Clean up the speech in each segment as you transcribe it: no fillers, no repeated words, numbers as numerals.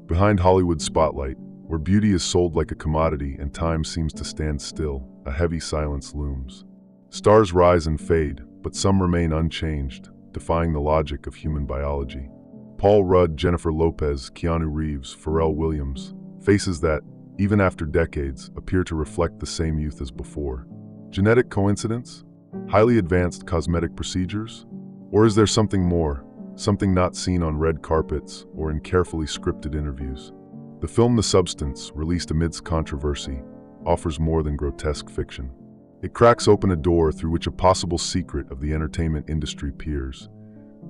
Behind Hollywood's spotlight, where beauty is sold like a commodity and time seems to stand still, a heavy silence looms. Stars rise and fade, but some remain unchanged, defying the logic of human biology. Paul Rudd, Jennifer Lopez, Keanu Reeves, Pharrell Williams, faces that, even after decades, appear to reflect the same youth as before. Genetic coincidence? Highly advanced cosmetic procedures? Or is there something more, something not seen on red carpets or in carefully scripted interviews? The film The Substance, released amidst controversy, offers more than grotesque fiction. It cracks open a door through which a possible secret of the entertainment industry peers: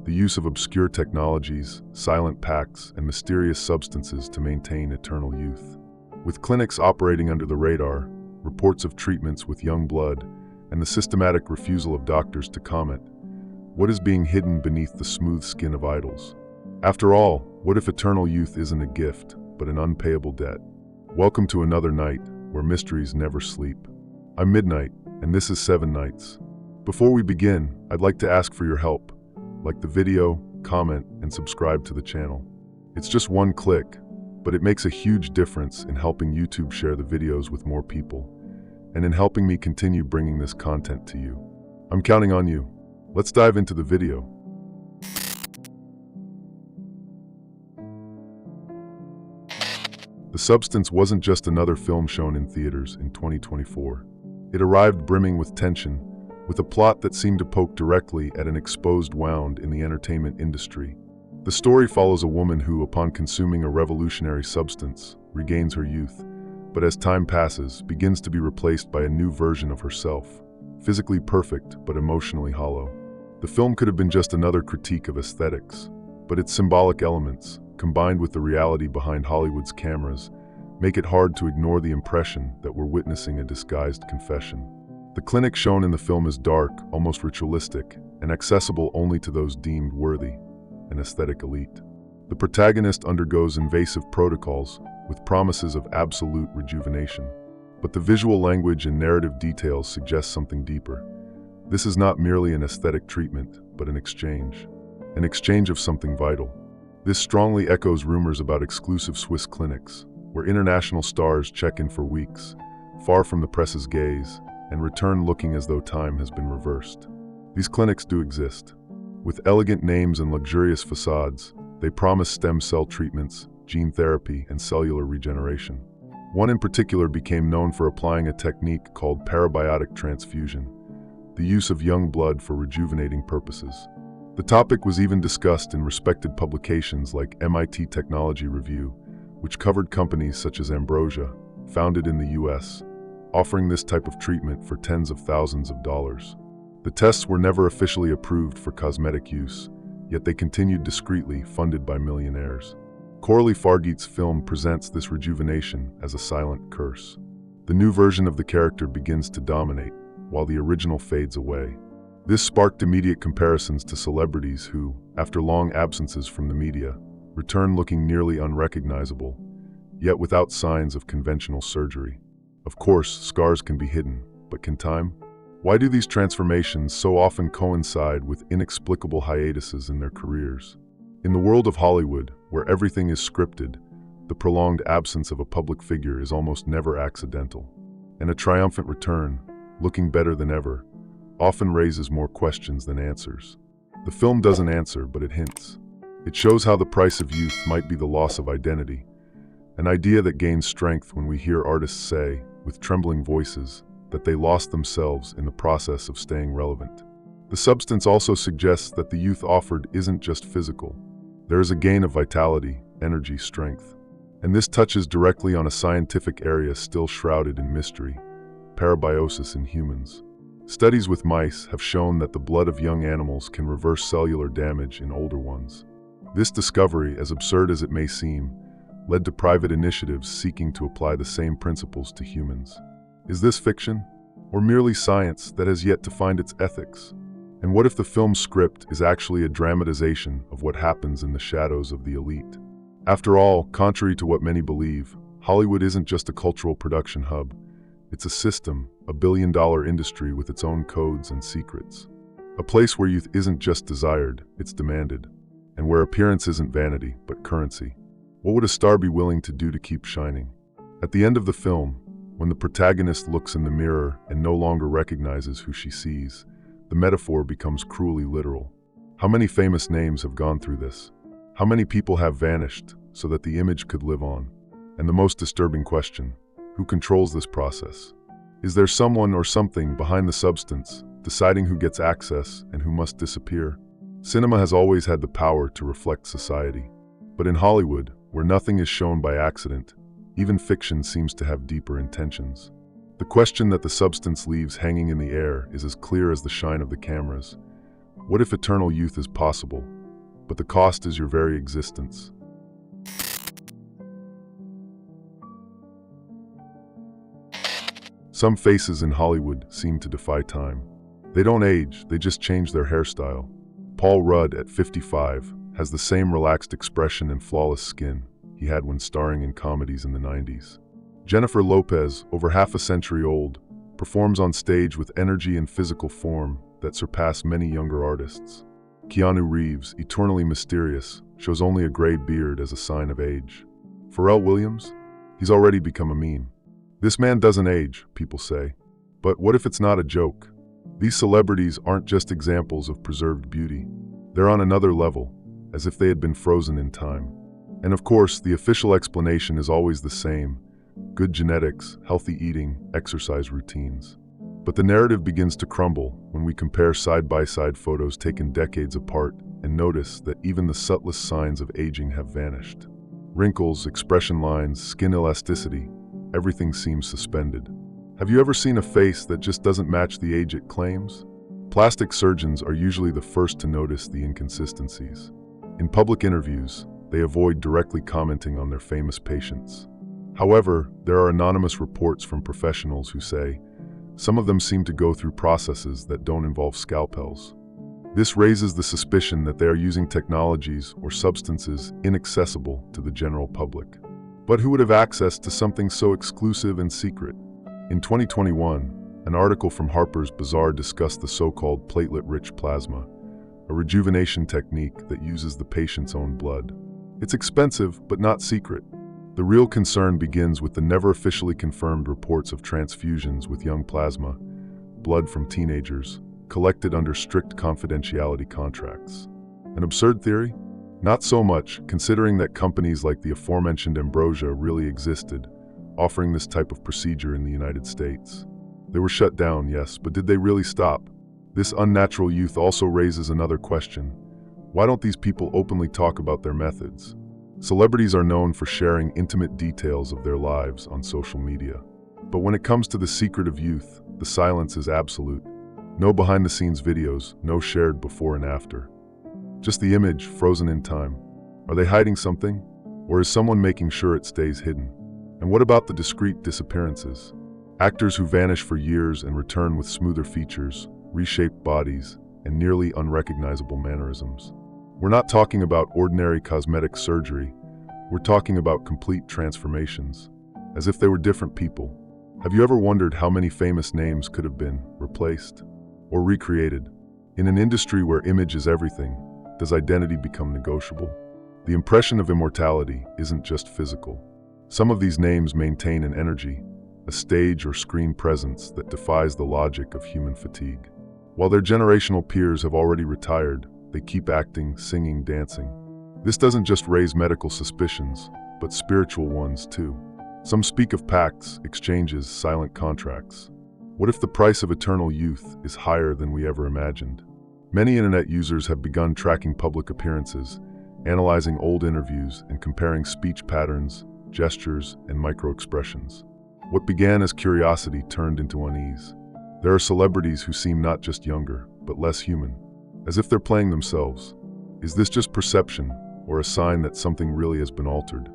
the use of obscure technologies, silent pacts, and mysterious substances to maintain eternal youth. With clinics operating under the radar, reports of treatments with young blood, and the systematic refusal of doctors to comment, what is being hidden beneath the smooth skin of idols? After all, what if eternal youth isn't a gift, but an unpayable debt? Welcome to another night where mysteries never sleep. I'm Midnight, and this is 7 Nights. Before we begin, I'd like to ask for your help. Like the video, comment, and subscribe to the channel. It's just one click, but it makes a huge difference in helping YouTube share the videos with more people, and in helping me continue bringing this content to you. I'm counting on you. Let's dive into the video. The Substance wasn't just another film shown in theaters in 2024. It arrived brimming with tension, with a plot that seemed to poke directly at an exposed wound in the entertainment industry. The story follows a woman who, upon consuming a revolutionary substance, regains her youth, but as time passes, begins to be replaced by a new version of herself, physically perfect but emotionally hollow. The film could have been just another critique of aesthetics, but its symbolic elements, combined with the reality behind Hollywood's cameras, make it hard to ignore the impression that we're witnessing a disguised confession. The clinic shown in the film is dark, almost ritualistic, and accessible only to those deemed worthy, an aesthetic elite. The protagonist undergoes invasive protocols with promises of absolute rejuvenation. But the visual language and narrative details suggest something deeper. This is not merely an aesthetic treatment, but an exchange of something vital. This strongly echoes rumors about exclusive Swiss clinics, where international stars check in for weeks, far from the press's gaze, and return looking as though time has been reversed. These clinics do exist. With elegant names and luxurious facades, they promise stem cell treatments, gene therapy, and cellular regeneration. One in particular became known for applying a technique called parabiotic transfusion, the use of young blood for rejuvenating purposes. The topic was even discussed in respected publications like MIT Technology Review, which covered companies such as Ambrosia, founded in the US, offering this type of treatment for tens of thousands of dollars. The tests were never officially approved for cosmetic use, yet they continued discreetly, funded by millionaires. Coralie Fargeet's film presents this rejuvenation as a silent curse. The new version of the character begins to dominate, while the original fades away. This sparked immediate comparisons to celebrities who, after long absences from the media, return looking nearly unrecognizable, yet without signs of conventional surgery. Of course, scars can be hidden, but can time? Why do these transformations so often coincide with inexplicable hiatuses in their careers? In the world of Hollywood, where everything is scripted, the prolonged absence of a public figure is almost never accidental. And a triumphant return, looking better than ever, often raises more questions than answers. The film doesn't answer, but it hints. It shows how the price of youth might be the loss of identity, an idea that gains strength when we hear artists say, with trembling voices, that they lost themselves in the process of staying relevant. The Substance also suggests that the youth offered isn't just physical. There is a gain of vitality, energy, strength. And this touches directly on a scientific area still shrouded in mystery: parabiosis in humans. Studies with mice have shown that the blood of young animals can reverse cellular damage in older ones. This discovery, as absurd as it may seem, led to private initiatives seeking to apply the same principles to humans. Is this fiction, or merely science that has yet to find its ethics? And what if the film's script is actually a dramatization of what happens in the shadows of the elite? After all, contrary to what many believe, Hollywood isn't just a cultural production hub. It's a system, a billion-dollar industry with its own codes and secrets. A place where youth isn't just desired, it's demanded, and where appearance isn't vanity, but currency. What would a star be willing to do to keep shining? At the end of the film, when the protagonist looks in the mirror and no longer recognizes who she sees, the metaphor becomes cruelly literal. How many famous names have gone through this? How many people have vanished so that the image could live on? And the most disturbing question, who controls this process? Is there someone or something behind the substance, deciding who gets access and who must disappear? Cinema has always had the power to reflect society. But in Hollywood, where nothing is shown by accident, even fiction seems to have deeper intentions. The question that the substance leaves hanging in the air is as clear as the shine of the cameras. What if eternal youth is possible, but the cost is your very existence? Some faces in Hollywood seem to defy time. They don't age, they just change their hairstyle. Paul Rudd, at 55, has the same relaxed expression and flawless skin he had when starring in comedies in the 90s. Jennifer Lopez, over half a century old, performs on stage with energy and physical form that surpass many younger artists. Keanu Reeves, eternally mysterious, shows only a gray beard as a sign of age. Pharrell Williams? He's already become a meme. This man doesn't age, people say. But what if it's not a joke? These celebrities aren't just examples of preserved beauty. They're on another level, as if they had been frozen in time. And of course, the official explanation is always the same: good genetics, healthy eating, exercise routines. But the narrative begins to crumble when we compare side-by-side photos taken decades apart and notice that even the subtlest signs of aging have vanished. Wrinkles, expression lines, skin elasticity, everything seems suspended. Have you ever seen a face that just doesn't match the age it claims? Plastic surgeons are usually the first to notice the inconsistencies. In public interviews, they avoid directly commenting on their famous patients. However, there are anonymous reports from professionals who say some of them seem to go through processes that don't involve scalpels. This raises the suspicion that they are using technologies or substances inaccessible to the general public. But who would have access to something so exclusive and secret? In 2021, an article from Harper's Bazaar discussed the so-called platelet-rich plasma, a rejuvenation technique that uses the patient's own blood. It's expensive, but not secret. The real concern begins with the never officially confirmed reports of transfusions with young plasma, blood from teenagers, collected under strict confidentiality contracts. An absurd theory? Not so much, considering that companies like the aforementioned Erasure really existed, offering this type of procedure in the United States. They were shut down, yes, but did they really stop? This unnatural youth also raises another question. Why don't these people openly talk about their methods? Celebrities are known for sharing intimate details of their lives on social media. But when it comes to the secret of youth, the silence is absolute. No behind-the-scenes videos, no shared before and after. Just the image frozen in time. Are they hiding something? Or is someone making sure it stays hidden? And what about the discreet disappearances? Actors who vanish for years and return with smoother features, reshaped bodies, and nearly unrecognizable mannerisms. We're not talking about ordinary cosmetic surgery. We're talking about complete transformations, as if they were different people. Have you ever wondered how many famous names could have been replaced or recreated? In an industry where image is everything, does identity become negotiable? The impression of immortality isn't just physical. Some of these names maintain an energy, a stage or screen presence that defies the logic of human fatigue. While their generational peers have already retired, they keep acting, singing, dancing. This doesn't just raise medical suspicions, but spiritual ones too. Some speak of pacts, exchanges, silent contracts. What if the price of eternal youth is higher than we ever imagined? Many internet users have begun tracking public appearances, analyzing old interviews, and comparing speech patterns, gestures, and micro-expressions. What began as curiosity turned into unease. There are celebrities who seem not just younger, but less human, as if they're playing themselves. Is this just perception, or a sign that something really has been altered?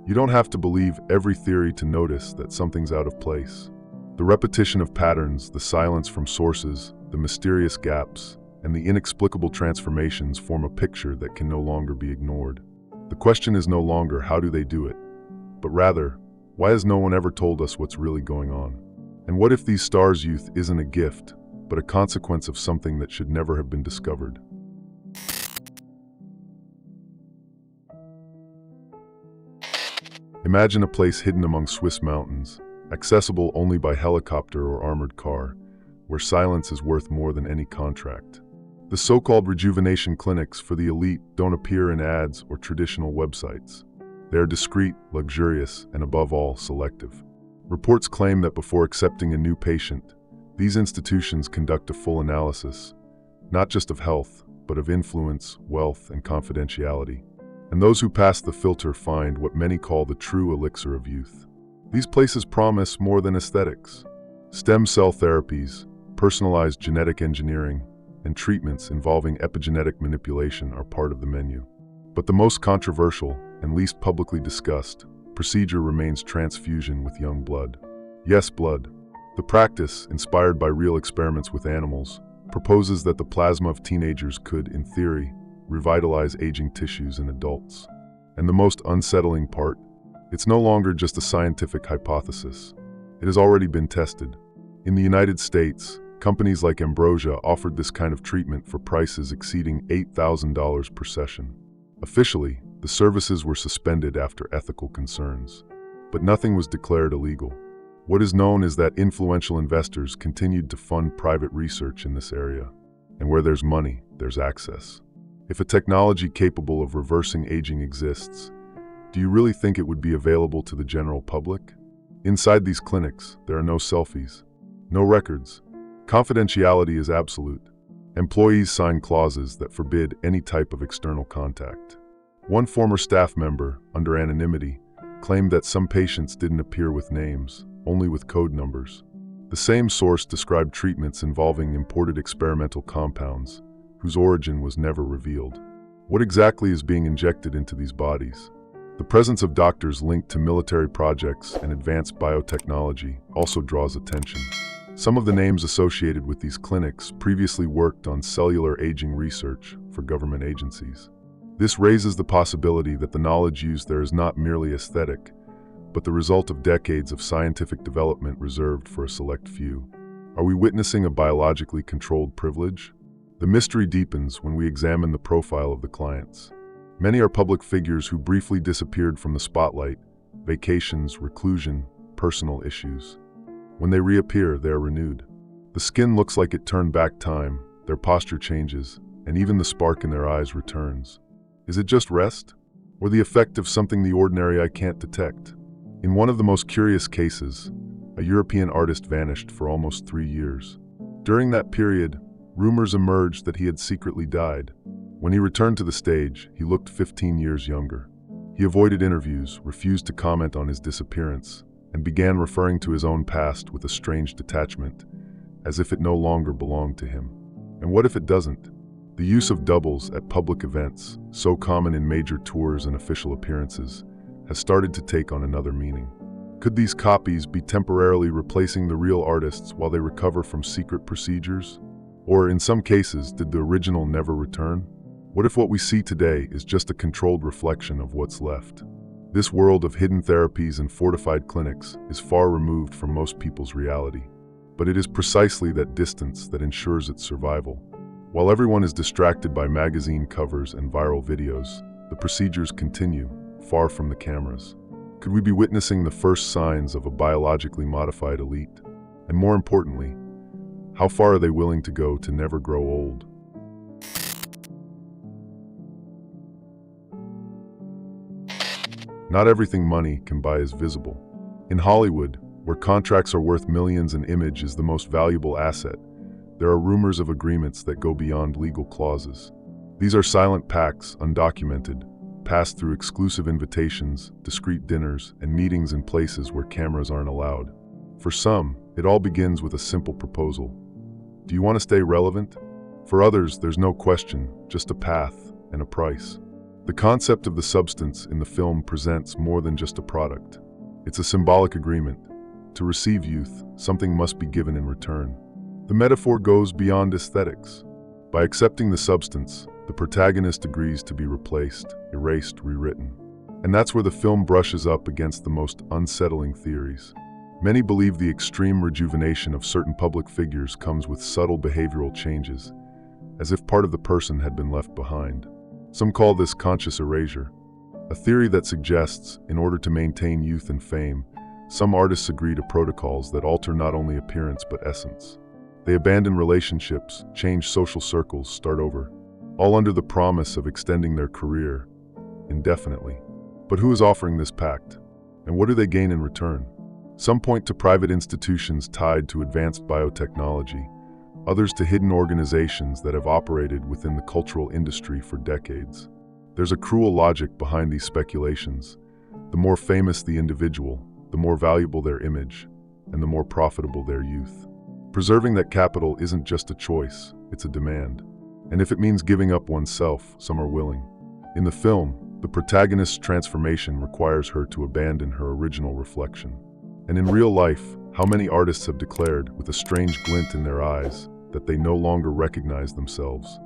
You don't have to believe every theory to notice that something's out of place. The repetition of patterns, the silence from sources, the mysterious gaps, and the inexplicable transformations form a picture that can no longer be ignored. The question is no longer how do they do it, but rather, why has no one ever told us what's really going on? And what if these stars' youth isn't a gift, but a consequence of something that should never have been discovered? Imagine a place hidden among Swiss mountains, accessible only by helicopter or armored car, where silence is worth more than any contract. The so-called rejuvenation clinics for the elite don't appear in ads or traditional websites. They are discreet, luxurious, and above all, selective. Reports claim that before accepting a new patient, these institutions conduct a full analysis, not just of health, but of influence, wealth, and confidentiality. And those who pass the filter find what many call the true elixir of youth. These places promise more than aesthetics. Stem cell therapies, personalized genetic engineering, and treatments involving epigenetic manipulation are part of the menu. But the most controversial and least publicly discussed procedure remains transfusion with young blood. Yes, blood. The practice, inspired by real experiments with animals, proposes that the plasma of teenagers could, in theory, revitalize aging tissues in adults. And the most unsettling part? It's no longer just a scientific hypothesis. It has already been tested. In the United States, companies like Ambrosia offered this kind of treatment for prices exceeding $8,000 per session. Officially, the services were suspended after ethical concerns. But nothing was declared illegal. What is known is that influential investors continued to fund private research in this area. And where there's money, there's access. If a technology capable of reversing aging exists, do you really think it would be available to the general public? Inside these clinics, there are no selfies, no records. Confidentiality is absolute. Employees sign clauses that forbid any type of external contact. One former staff member, under anonymity, claimed that some patients didn't appear with names, only with code numbers. The same source described treatments involving imported experimental compounds, whose origin was never revealed. What exactly is being injected into these bodies? The presence of doctors linked to military projects and advanced biotechnology also draws attention. Some of the names associated with these clinics previously worked on cellular aging research for government agencies. This raises the possibility that the knowledge used there is not merely aesthetic, but the result of decades of scientific development reserved for a select few. Are we witnessing a biologically controlled privilege? The mystery deepens when we examine the profile of the clients. Many are public figures who briefly disappeared from the spotlight, vacations, reclusion, personal issues. When they reappear, they are renewed. The skin looks like it turned back time, their posture changes, and even the spark in their eyes returns. Is it just rest? Or the effect of something the ordinary eye can't detect? In one of the most curious cases, a European artist vanished for almost 3 years. During that period, rumors emerged that he had secretly died. When he returned to the stage, he looked 15 years younger. He avoided interviews, refused to comment on his disappearance, and began referring to his own past with a strange detachment, as if it no longer belonged to him. And what if it doesn't? The use of doubles at public events, so common in major tours and official appearances, has started to take on another meaning. Could these copies be temporarily replacing the real artists while they recover from secret procedures? Or, in some cases, did the original never return? What if what we see today is just a controlled reflection of what's left? This world of hidden therapies and fortified clinics is far removed from most people's reality. But it is precisely that distance that ensures its survival. While everyone is distracted by magazine covers and viral videos, the procedures continue, far from the cameras. Could we be witnessing the first signs of a biologically modified elite? And more importantly, how far are they willing to go to never grow old? Not everything money can buy is visible. In Hollywood, where contracts are worth millions and image is the most valuable asset, there are rumors of agreements that go beyond legal clauses. These are silent pacts, undocumented, passed through exclusive invitations, discreet dinners, and meetings in places where cameras aren't allowed. For some, it all begins with a simple proposal. Do you want to stay relevant? For others, there's no question, just a path and a price. The concept of the substance in the film presents more than just a product. It's a symbolic agreement. To receive youth, something must be given in return. The metaphor goes beyond aesthetics. By accepting the substance, the protagonist agrees to be replaced, erased, rewritten. And that's where the film brushes up against the most unsettling theories. Many believe the extreme rejuvenation of certain public figures comes with subtle behavioral changes, as if part of the person had been left behind. Some call this conscious erasure. a theory that suggests, in order to maintain youth and fame, some artists agree to protocols that alter not only appearance but essence. They abandon relationships, change social circles, start over, all under the promise of extending their career indefinitely. But who is offering this pact? And what do they gain in return? Some point to private institutions tied to advanced biotechnology, others to hidden organizations that have operated within the cultural industry for decades. There's a cruel logic behind these speculations. The more famous the individual, the more valuable their image, and the more profitable their youth. Preserving that capital isn't just a choice, it's a demand. And if it means giving up oneself, some are willing. In the film, the protagonist's transformation requires her to abandon her original reflection. And in real life, how many artists have declared, with a strange glint in their eyes, that they no longer recognize themselves?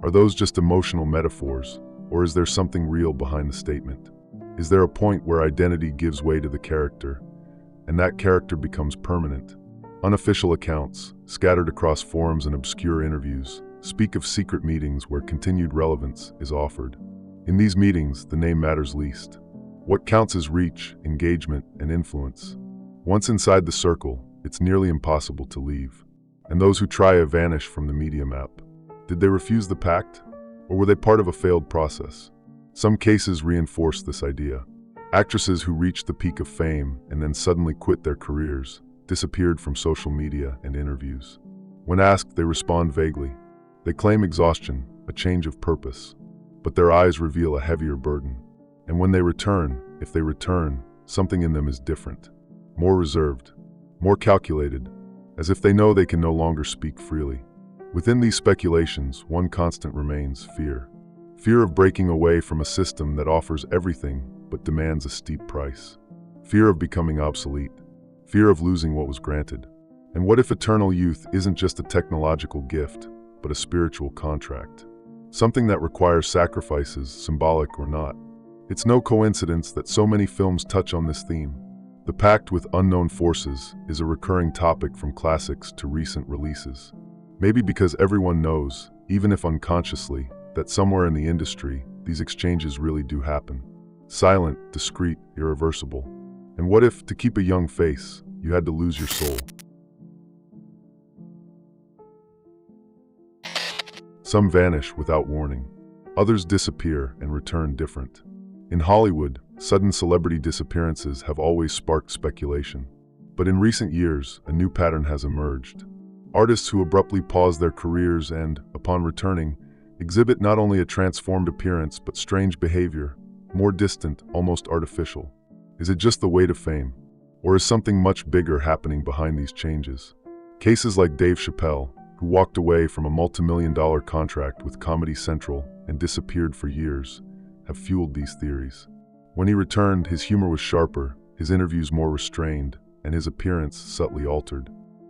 Are those just emotional metaphors, or is there something real behind the statement? Is there a point where identity gives way to the character, and that character becomes permanent? Unofficial accounts, scattered across forums and obscure interviews, speak of secret meetings where continued relevance is offered. In these meetings, the name matters least. What counts is reach, engagement, and influence. Once inside the circle, it's nearly impossible to leave. And those who try vanish from the media map. Did they refuse the pact? Or were they part of a failed process? Some cases reinforce this idea. Actresses who reached the peak of fame and then suddenly quit their careers, disappeared from social media and interviews. When asked, they respond vaguely. They claim exhaustion, a change of purpose, but their eyes reveal a heavier burden. And when they return, if they return, something in them is different, more reserved, more calculated, as if they know they can no longer speak freely. Within these speculations, one constant remains: fear. Fear of breaking away from a system that offers everything but demands a steep price. Fear of becoming obsolete. Fear of losing what was granted. And what if eternal youth isn't just a technological gift, but a spiritual contract? Something that requires sacrifices, symbolic or not. It's no coincidence that so many films touch on this theme. The pact with unknown forces is a recurring topic from classics to recent releases. Maybe because everyone knows, even if unconsciously, that somewhere in the industry, these exchanges really do happen. Silent, discreet, irreversible. And what if, to keep a young face, you had to lose your soul? Some vanish without warning. Others disappear and return different. In Hollywood, sudden celebrity disappearances have always sparked speculation. But in recent years, a new pattern has emerged. Artists who abruptly pause their careers and, upon returning, exhibit not only a transformed appearance but strange behavior, more distant, almost artificial. Is it just the weight of fame? Or is something much bigger happening behind these changes? Cases like Dave Chappelle, who walked away from a multi-million-dollar contract with Comedy Central and disappeared for years, have fueled these theories. When he returned, his humor was sharper, his interviews more restrained, and his appearance subtly altered.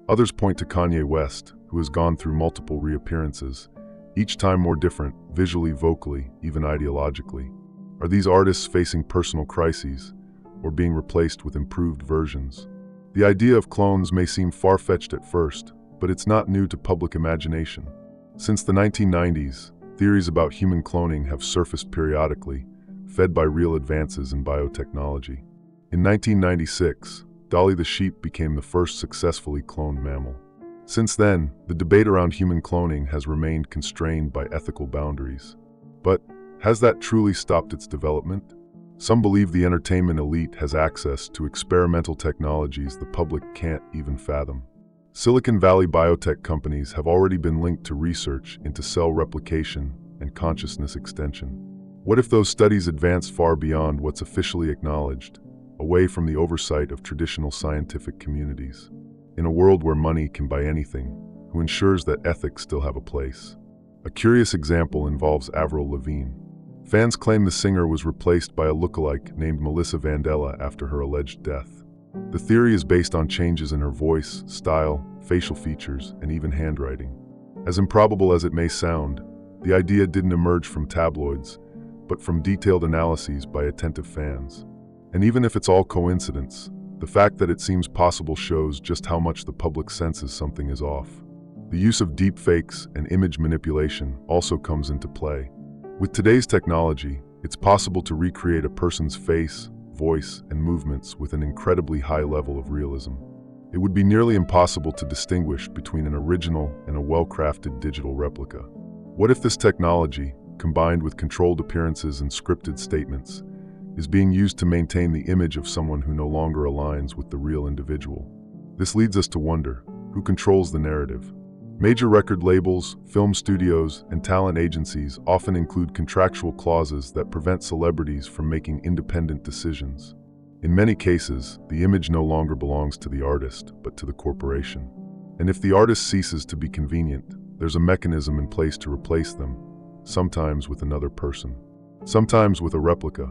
Others point to Kanye West, who has gone through multiple reappearances, each time more different, visually, vocally, even ideologically. Are these artists facing personal crises, or being replaced with improved versions? The idea of clones may seem far-fetched at first, but it's not new to public imagination. Since the 1990s, theories about human cloning have surfaced periodically, fed by real advances in biotechnology. In 1996, Dolly the sheep became the first successfully cloned mammal. Since then, the debate around human cloning has remained constrained by ethical boundaries. But has that truly stopped its development? Some believe the entertainment elite has access to experimental technologies the public can't even fathom. Silicon Valley biotech companies have already been linked to research into cell replication and consciousness extension. What if those studies advance far beyond what's officially acknowledged, away from the oversight of traditional scientific communities? In a world where money can buy anything, who ensures that ethics still have a place? A curious example involves Avril Lavigne. Fans claim the singer was replaced by a lookalike named Melissa Vandella after her alleged death. The theory is based on changes in her voice, style, facial features, and even handwriting. As improbable as it may sound, the idea didn't emerge from tabloids, but from detailed analyses by attentive fans. And even if it's all coincidence, the fact that it seems possible shows just how much the public senses something is off. The use of deepfakes and image manipulation also comes into play. With today's technology, It's possible to recreate a person's face, voice, and movements with an incredibly high level of realism. It would be nearly impossible to distinguish between an original and a well-crafted digital replica. What if this technology, combined with controlled appearances and scripted statements, is being used to maintain the image of someone who no longer aligns with the real individual? This leads us to wonder, who controls the narrative? Major record labels, film studios, and talent agencies often include contractual clauses that prevent celebrities from making independent decisions. In many cases, the image no longer belongs to the artist, but to the corporation. And if the artist ceases to be convenient, there's a mechanism in place to replace them, sometimes with another person, sometimes with a replica.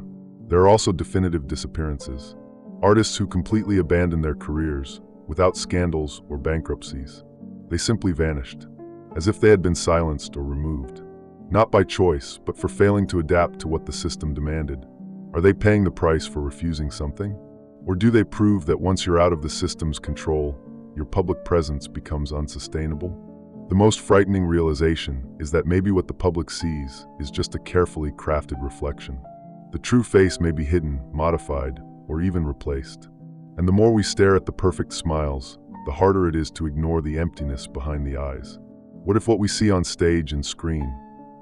There are also definitive disappearances, artists who completely abandon their careers, without scandals or bankruptcies. They simply vanished, as if they had been silenced or removed. Not by choice, but for failing to adapt to what the system demanded. Are they paying the price for refusing something? Or do they prove that once you're out of the system's control, your public presence becomes unsustainable? The most frightening realization is that maybe what the public sees is just a carefully crafted reflection. The true face may be hidden, modified, or even replaced. And the more we stare at the perfect smiles, the harder it is to ignore the emptiness behind the eyes. What if what we see on stage and screen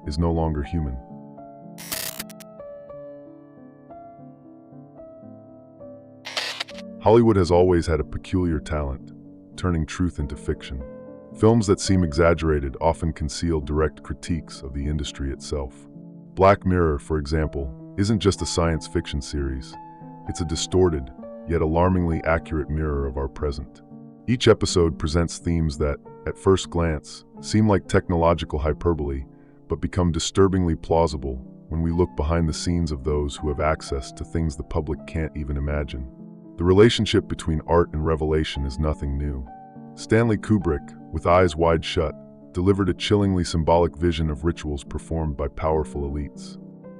is no longer human? Hollywood has always had a peculiar talent, turning truth into fiction. Films that seem exaggerated often conceal direct critiques of the industry itself. Black Mirror, for example, isn't just a science fiction series. It's a distorted, yet alarmingly accurate mirror of our present. Each episode presents themes that, at first glance, seem like technological hyperbole, but become disturbingly plausible when we look behind the scenes of those who have access to things the public can't even imagine. The relationship between art and revelation is nothing new. Stanley Kubrick, with eyes wide shut, delivered a chillingly symbolic vision of rituals performed by powerful elites.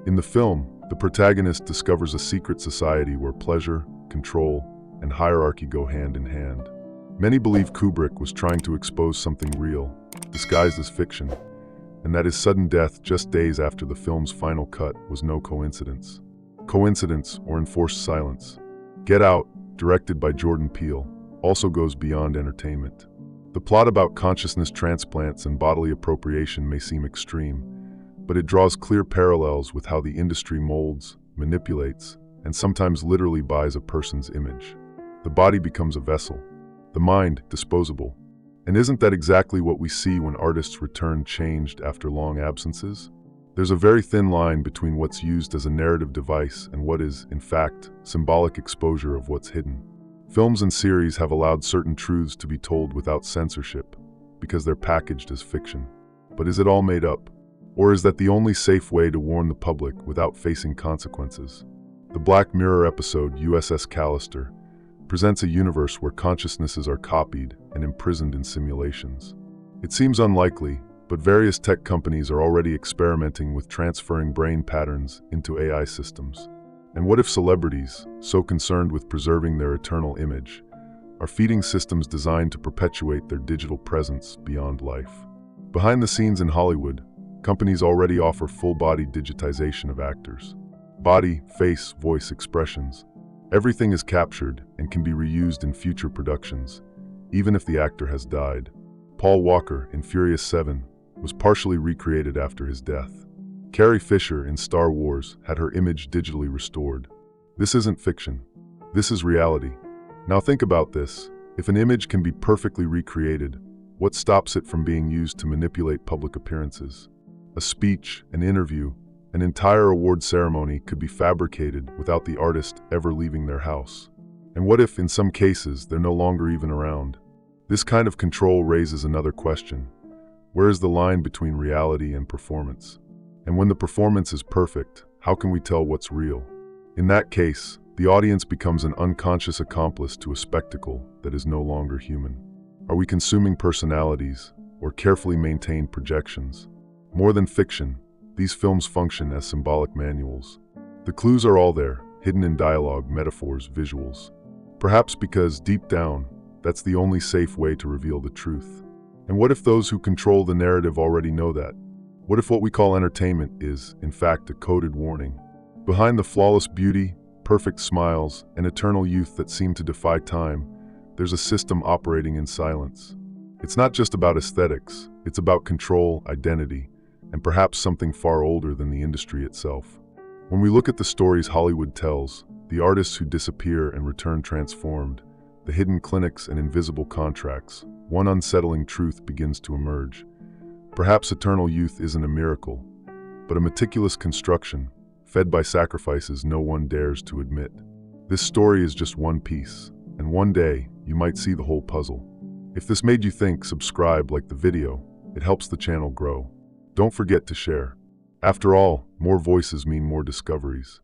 In the film, the protagonist discovers a secret society where pleasure, control, and hierarchy go hand in hand. Many believe Kubrick was trying to expose something real, disguised as fiction, and that his sudden death just days after the film's final cut was no coincidence. Coincidence or enforced silence. Get Out, directed by Jordan Peele, also goes beyond entertainment. The plot about consciousness transplants and bodily appropriation may seem extreme, but it draws clear parallels with how the industry molds, manipulates, and sometimes literally buys a person's image. The body becomes a vessel, the mind disposable. And isn't that exactly what we see when artists return changed after long absences? There's a very thin line between what's used as a narrative device and what is, in fact, symbolic exposure of what's hidden. Films and series have allowed certain truths to be told without censorship, because they're packaged as fiction. But is it all made up? Or is that the only safe way to warn the public without facing consequences? The Black Mirror episode USS Callister presents a universe where consciousnesses are copied and imprisoned in simulations. It seems unlikely, but various tech companies are already experimenting with transferring brain patterns into AI systems. And what if celebrities, so concerned with preserving their eternal image, are feeding systems designed to perpetuate their digital presence beyond life? Behind the scenes in Hollywood, companies already offer full-body digitization of actors. Body, face, voice expressions. Everything is captured and can be reused in future productions, even if the actor has died. Paul Walker in Furious 7 was partially recreated after his death. Carrie Fisher in Star Wars had her image digitally restored. This isn't fiction. This is reality. Now think about this. If an image can be perfectly recreated, what stops it from being used to manipulate public appearances? A speech, an interview, an entire award ceremony could be fabricated without the artist ever leaving their house. And what if, in some cases, they're no longer even around? This kind of control raises another question. Where is the line between reality and performance? And when the performance is perfect, how can we tell what's real? In that case, the audience becomes an unconscious accomplice to a spectacle that is no longer human. Are we consuming personalities or carefully maintained projections? More than fiction, these films function as symbolic manuals. The clues are all there, hidden in dialogue, metaphors, visuals. Perhaps because, deep down, that's the only safe way to reveal the truth. And what if those who control the narrative already know that? What if what we call entertainment is, in fact, a coded warning? Behind the flawless beauty, perfect smiles, and eternal youth that seem to defy time, there's a system operating in silence. It's not just about aesthetics, it's about control, identity, and perhaps something far older than the industry itself. When we look at the stories Hollywood tells, the artists who disappear and return transformed, the hidden clinics and invisible contracts, one unsettling truth begins to emerge. Perhaps eternal youth isn't a miracle, but a meticulous construction, fed by sacrifices no one dares to admit. This story is just one piece, and one day you might see the whole puzzle. If this made you think, subscribe, like the video. It helps the channel grow. Don't forget to share. After all, more voices mean more discoveries.